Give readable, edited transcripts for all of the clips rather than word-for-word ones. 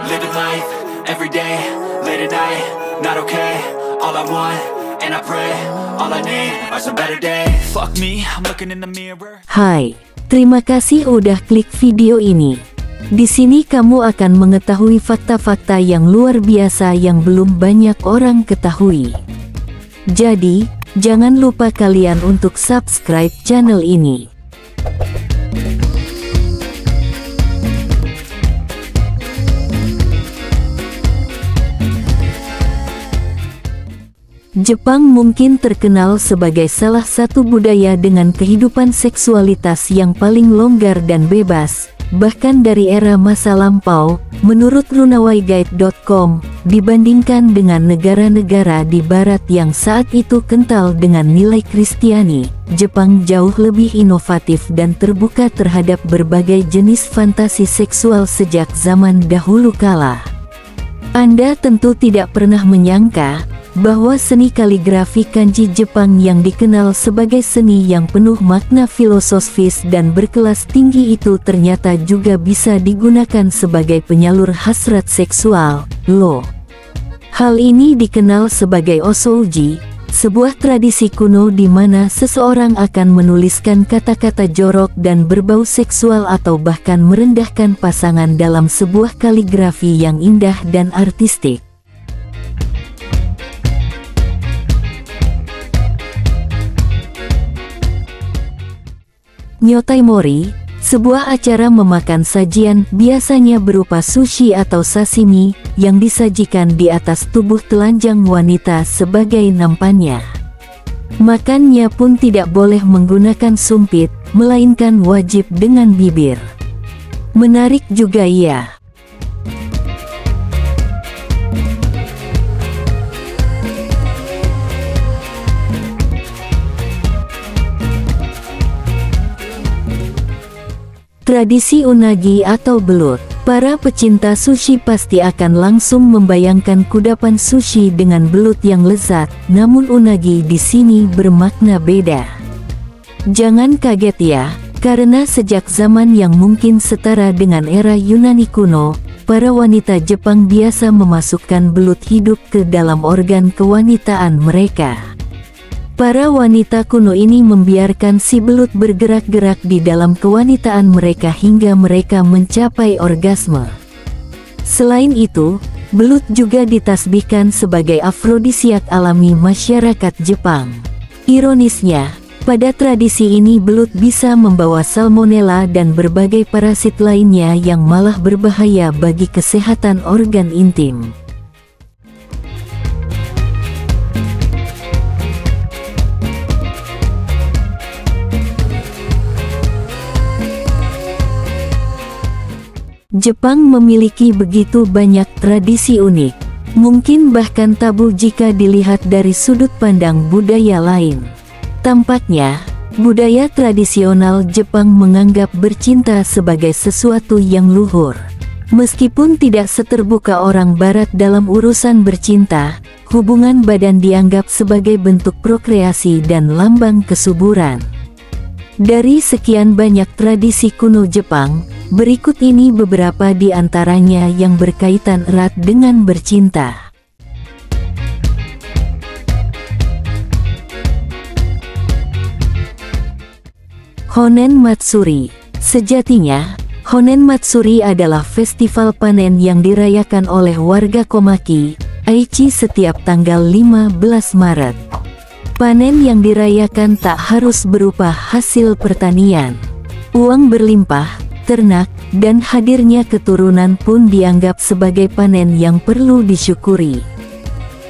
living life, everyday, late at night, not okay. All I want, and I pray, all I need are some better days. Fuck me, I'm looking in the mirror. Hai, terima kasih udah klik video ini. Di sini kamu akan mengetahui fakta-fakta yang luar biasa yang belum banyak orang ketahui. Jadi, jangan lupa kalian untuk subscribe channel ini. Jepang mungkin terkenal sebagai salah satu budaya dengan kehidupan seksualitas yang paling longgar dan bebas, bahkan dari era masa lampau, menurut runawaiguide.com, dibandingkan dengan negara-negara di barat yang saat itu kental dengan nilai Kristiani. Jepang jauh lebih inovatif dan terbuka terhadap berbagai jenis fantasi seksual sejak zaman dahulu kala. Anda tentu tidak pernah menyangka bahwa seni kaligrafi kanji Jepang yang dikenal sebagai seni yang penuh makna filosofis dan berkelas tinggi itu ternyata juga bisa digunakan sebagai penyalur hasrat seksual, loh. Hal ini dikenal sebagai osouji, sebuah tradisi kuno di mana seseorang akan menuliskan kata-kata jorok dan berbau seksual atau bahkan merendahkan pasangan dalam sebuah kaligrafi yang indah dan artistik. Nyotaimori, sebuah acara memakan sajian biasanya berupa sushi atau sashimi yang disajikan di atas tubuh telanjang wanita sebagai nampannya. Makannya pun tidak boleh menggunakan sumpit, melainkan wajib dengan bibir. Menarik juga ya. Tradisi unagi atau belut. Para pecinta sushi pasti akan langsung membayangkan kudapan sushi dengan belut yang lezat, namun unagi di sini bermakna beda. Jangan kaget ya, karena sejak zaman yang mungkin setara dengan era Yunani kuno, para wanita Jepang biasa memasukkan belut hidup ke dalam organ kewanitaan mereka. Para wanita kuno ini membiarkan si belut bergerak-gerak di dalam kewanitaan mereka hingga mereka mencapai orgasme. Selain itu, belut juga ditasbihkan sebagai afrodisiak alami masyarakat Jepang. Ironisnya, pada tradisi ini belut bisa membawa salmonella dan berbagai parasit lainnya yang malah berbahaya bagi kesehatan organ intim. Jepang memiliki begitu banyak tradisi unik, mungkin bahkan tabu jika dilihat dari sudut pandang budaya lain. Tampaknya, budaya tradisional Jepang menganggap bercinta sebagai sesuatu yang luhur. Meskipun tidak seterbuka orang barat dalam urusan bercinta, hubungan badan dianggap sebagai bentuk prokreasi dan lambang kesuburan. Dari sekian banyak tradisi kuno Jepang, berikut ini beberapa di antaranya yang berkaitan erat dengan bercinta. Honen Matsuri. Sejatinya, Honen Matsuri adalah festival panen yang dirayakan oleh warga Komaki, Aichi setiap tanggal 15 Maret. Panen yang dirayakan tak harus berupa hasil pertanian. Uang berlimpah, ternak, dan hadirnya keturunan pun dianggap sebagai panen yang perlu disyukuri.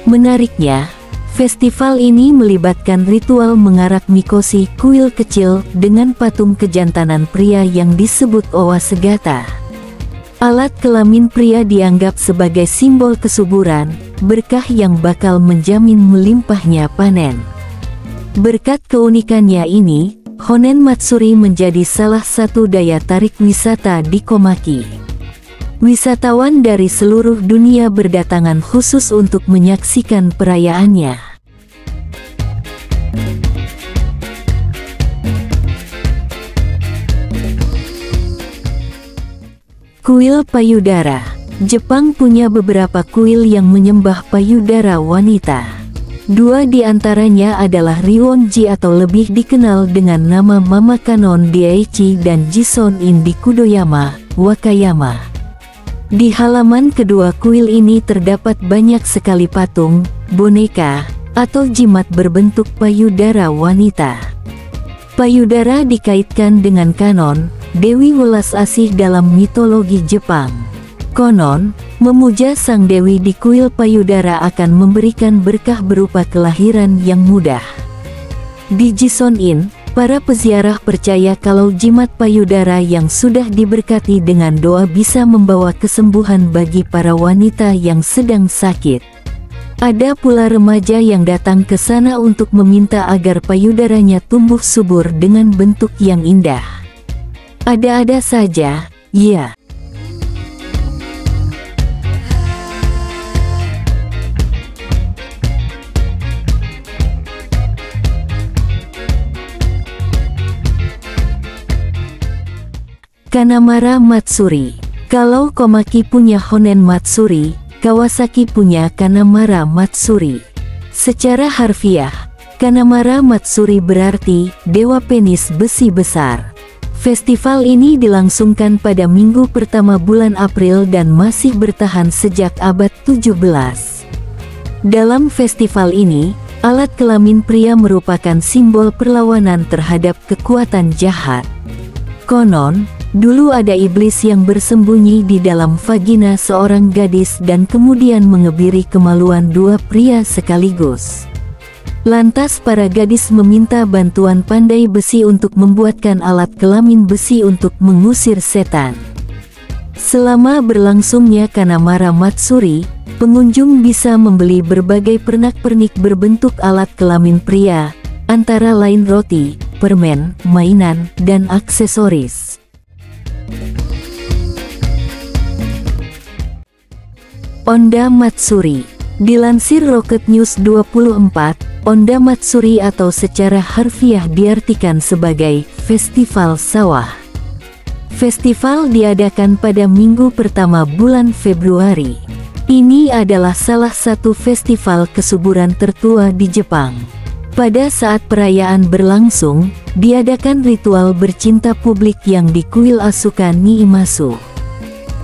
Menariknya, festival ini melibatkan ritual mengarak mikoshi, kuil kecil, dengan patung kejantanan pria yang disebut Owa Segata. Alat kelamin pria dianggap sebagai simbol kesuburan, berkah yang bakal menjamin melimpahnya panen. Berkat keunikannya ini, Honen Matsuri menjadi salah satu daya tarik wisata di Komaki. Wisatawan dari seluruh dunia berdatangan khusus untuk menyaksikan perayaannya. Kuil payudara. Jepang punya beberapa kuil yang menyembah payudara wanita. Dua di antaranya adalah Ryuonji atau lebih dikenal dengan nama Mama Kanon Daichi dan Jison-in di Kudoyama, Wakayama. Di halaman kedua kuil ini terdapat banyak sekali patung, boneka, atau jimat berbentuk payudara wanita. Payudara dikaitkan dengan Kanon, Dewi Welas Asih dalam mitologi Jepang. Konon, memuja sang dewi di kuil payudara akan memberikan berkah berupa kelahiran yang mudah. Di Jison-in, para peziarah percaya kalau jimat payudara yang sudah diberkati dengan doa bisa membawa kesembuhan bagi para wanita yang sedang sakit. Ada pula remaja yang datang ke sana untuk meminta agar payudaranya tumbuh subur dengan bentuk yang indah. Ada-ada saja, ya. Kanamara Matsuri. Kalau Komaki punya Honen Matsuri, Kawasaki punya Kanamara Matsuri. Secara harfiah, Kanamara Matsuri berarti Dewa Penis Besi Besar. Festival ini dilangsungkan pada minggu pertama bulan April dan masih bertahan sejak abad 17. Dalam festival ini, alat kelamin pria merupakan simbol perlawanan terhadap kekuatan jahat. Konon, dulu ada iblis yang bersembunyi di dalam vagina seorang gadis dan kemudian mengebiri kemaluan dua pria sekaligus. Lantas para gadis meminta bantuan pandai besi untuk membuatkan alat kelamin besi untuk mengusir setan. Selama berlangsungnya Kanamara Matsuri, pengunjung bisa membeli berbagai pernak-pernik berbentuk alat kelamin pria, antara lain roti, permen, mainan, dan aksesoris. Onda Matsuri. Dilansir Rocket News 24, Onda Matsuri atau secara harfiah diartikan sebagai Festival Sawah. Festival diadakan pada minggu pertama bulan Februari. Ini adalah salah satu festival kesuburan tertua di Jepang. Pada saat perayaan berlangsung, diadakan ritual bercinta publik yang di kuil Asuka Niimasu.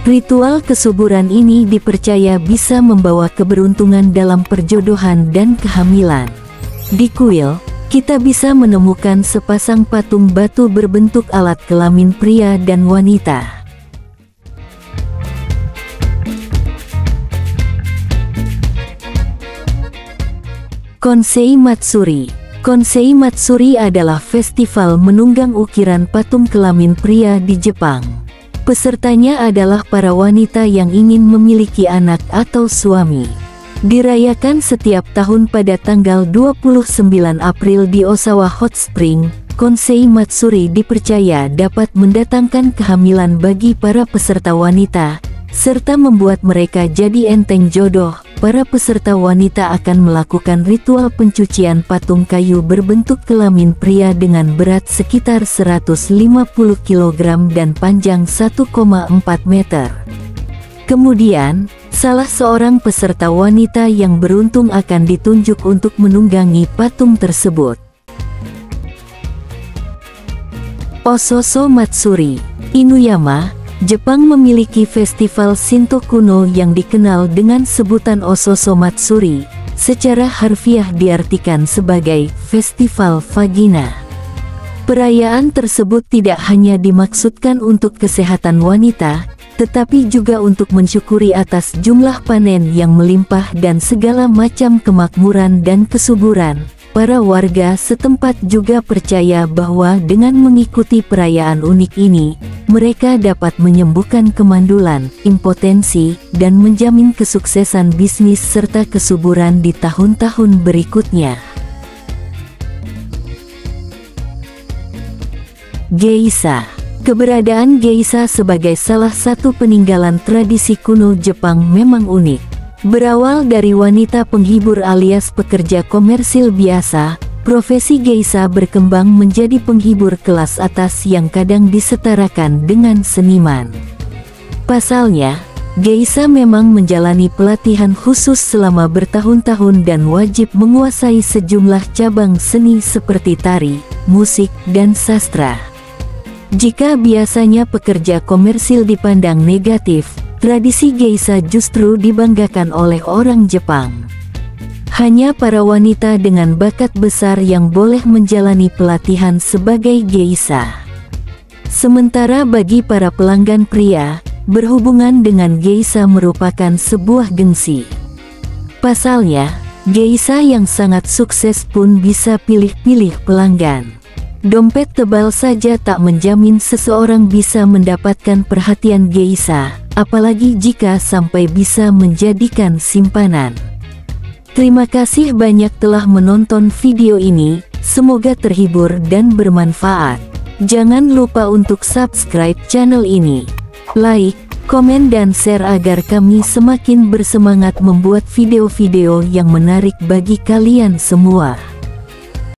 Ritual kesuburan ini dipercaya bisa membawa keberuntungan dalam perjodohan dan kehamilan. Di kuil, kita bisa menemukan sepasang patung batu berbentuk alat kelamin pria dan wanita. Konsei Matsuri. Konsei Matsuri adalah festival menunggang ukiran patung kelamin pria di Jepang. Pesertanya adalah para wanita yang ingin memiliki anak atau suami. Dirayakan setiap tahun pada tanggal 29 April di Osawa Hot Spring, Konsei Matsuri dipercaya dapat mendatangkan kehamilan bagi para peserta wanita, serta membuat mereka jadi enteng jodoh. Para peserta wanita akan melakukan ritual pencucian patung kayu berbentuk kelamin pria dengan berat sekitar 150 kg dan panjang 1,4 meter. Kemudian, salah seorang peserta wanita yang beruntung akan ditunjuk untuk menunggangi patung tersebut. Ososo Matsuri. Inuyama, Jepang memiliki festival Shinto kuno yang dikenal dengan sebutan Ososo Matsuri, secara harfiah diartikan sebagai Festival Vagina. Perayaan tersebut tidak hanya dimaksudkan untuk kesehatan wanita, tetapi juga untuk mensyukuri atas jumlah panen yang melimpah dan segala macam kemakmuran dan kesuburan. Para warga setempat juga percaya bahwa dengan mengikuti perayaan unik ini, mereka dapat menyembuhkan kemandulan, impotensi, dan menjamin kesuksesan bisnis serta kesuburan di tahun-tahun berikutnya. Geisha. Keberadaan geisha sebagai salah satu peninggalan tradisi kuno Jepang memang unik. Berawal dari wanita penghibur alias pekerja komersil biasa, profesi geisha berkembang menjadi penghibur kelas atas yang kadang disetarakan dengan seniman. Pasalnya, Geisha memang menjalani pelatihan khusus selama bertahun-tahun dan wajib menguasai sejumlah cabang seni seperti tari, musik, dan sastra. Jika biasanya pekerja komersil dipandang negatif, tradisi geisha justru dibanggakan oleh orang Jepang. Hanya para wanita dengan bakat besar yang boleh menjalani pelatihan sebagai geisha. Sementara bagi para pelanggan pria, berhubungan dengan geisha merupakan sebuah gengsi. Pasalnya, geisha yang sangat sukses pun bisa pilih-pilih pelanggan. Dompet tebal saja tak menjamin seseorang bisa mendapatkan perhatian geisha, apalagi jika sampai bisa menjadikan simpanan. Terima kasih banyak telah menonton video ini, semoga terhibur dan bermanfaat. Jangan lupa untuk subscribe channel ini, like, komen dan share agar kami semakin bersemangat membuat video-video yang menarik bagi kalian semua.